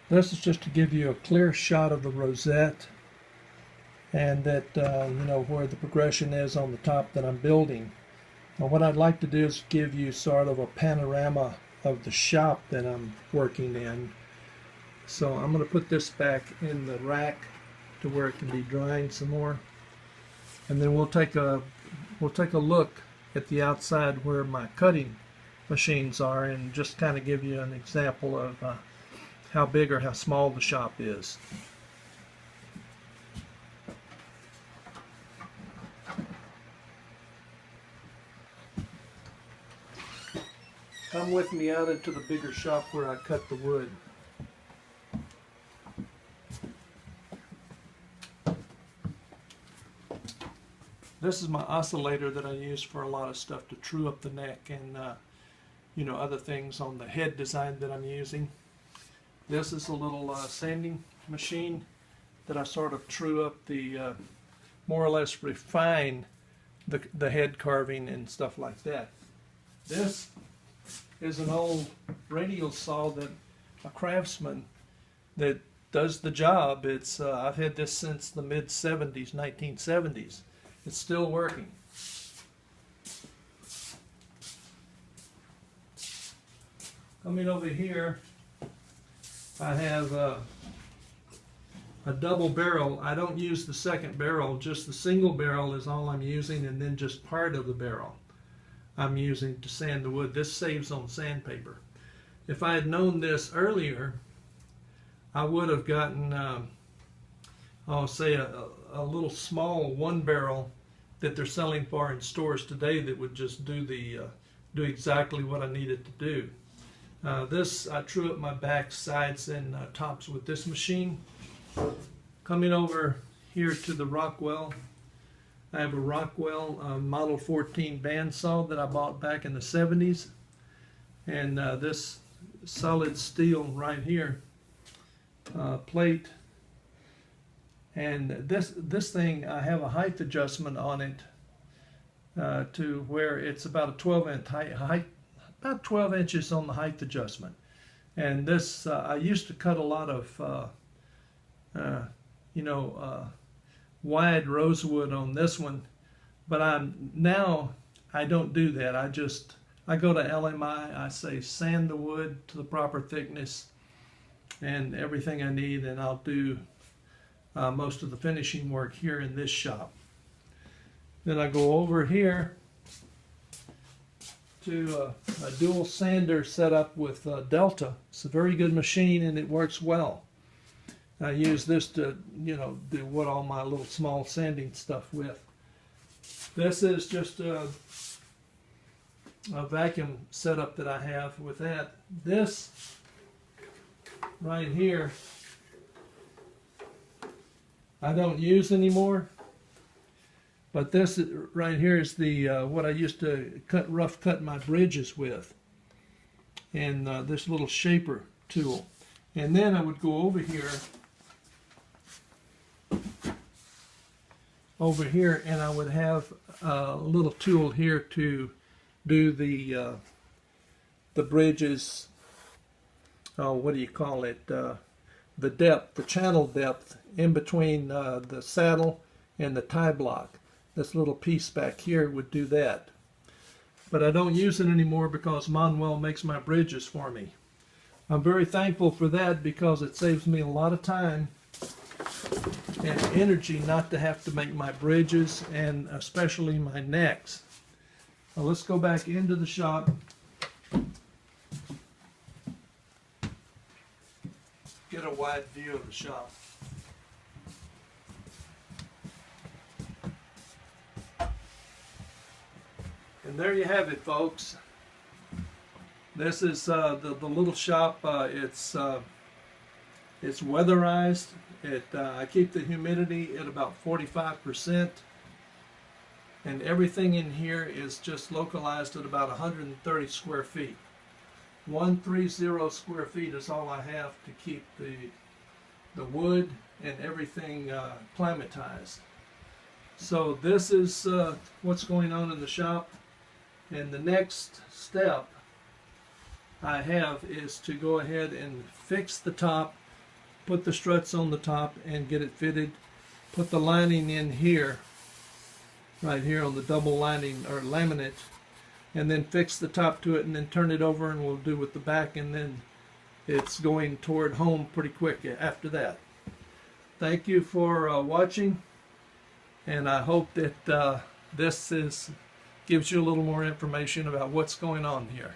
This is just to give you a clear shot of the rosette and that you know where the progression is on the top that I'm building. Now what I'd like to do is give you sort of a panorama of the shop that I'm working in. So I'm going to put this back in the rack to where it can be drying some more, and then we'll take a look at the outside where my cutting machines are and just kind of give you an example of how big or how small the shop is. Come with me out into the bigger shop where I cut the wood. This is my oscillator that I use for a lot of stuff to true up the neck and you know, other things on the head design that I'm using. This is a little sanding machine that I sort of true up the more or less refine the head carving and stuff like that. This is an old radial saw that a craftsman that does the job. It's I've had this since the mid-70s, 1970s. It's still working. Coming over here, I have a double barrel. I don't use the second barrel, just the single barrel is all I'm using, and then just part of the barrel I'm using to sand the wood. This saves on sandpaper. If I had known this earlier, I would have gotten, I'll say a little small one barrel that they're selling for in stores today that would just do do exactly what I needed to do. This, I true up my back, sides, and tops with this machine. Coming over here to the Rockwell, I have a Rockwell Model 14 bandsaw that I bought back in the 70s. And this solid steel right here plate. And this thing, I have a height adjustment on it to where it's about a 12-inch height, about 12 inches on the height adjustment. And this, I used to cut a lot of, you know, wide rosewood on this one, but now I don't do that. I go to LMI, I say sand the wood to the proper thickness and everything I need, and I'll do most of the finishing work here in this shop. Then I go over here to a dual sander set up with Delta. It's a very good machine and it works well. I use this to, you know, do what all my little small sanding stuff with. This is just a vacuum setup that I have with that. This right here I don't use anymore, but this right here is the what I used to rough cut my bridges with, and this little shaper tool. And then I would go over here and I would have a little tool here to do the bridges, what do you call it, the depth, the channel depth in between the saddle and the tie block. This little piece back here would do that. But I don't use it anymore because Manuel makes my bridges for me. I'm very thankful for that because it saves me a lot of time and energy not to have to make my bridges and especially my necks. Now let's go back into the shop. Get a wide view of the shop. And there you have it, folks. This is the little shop. It's weatherized. I keep the humidity at about 45%, and everything in here is just localized at about 130 square feet. 130 square feet is all I have to keep the wood and everything climatized. So this is what's going on in the shop, and the next step I have is to go ahead and fix the top put the struts on the top and get it fitted. Put the lining in here, right here on the double lining or laminate, and then fix the top to it and then turn it over, and we'll do with the back, and then it's going toward home pretty quick after that. Thank you for watching, and I hope that this gives you a little more information about what's going on here.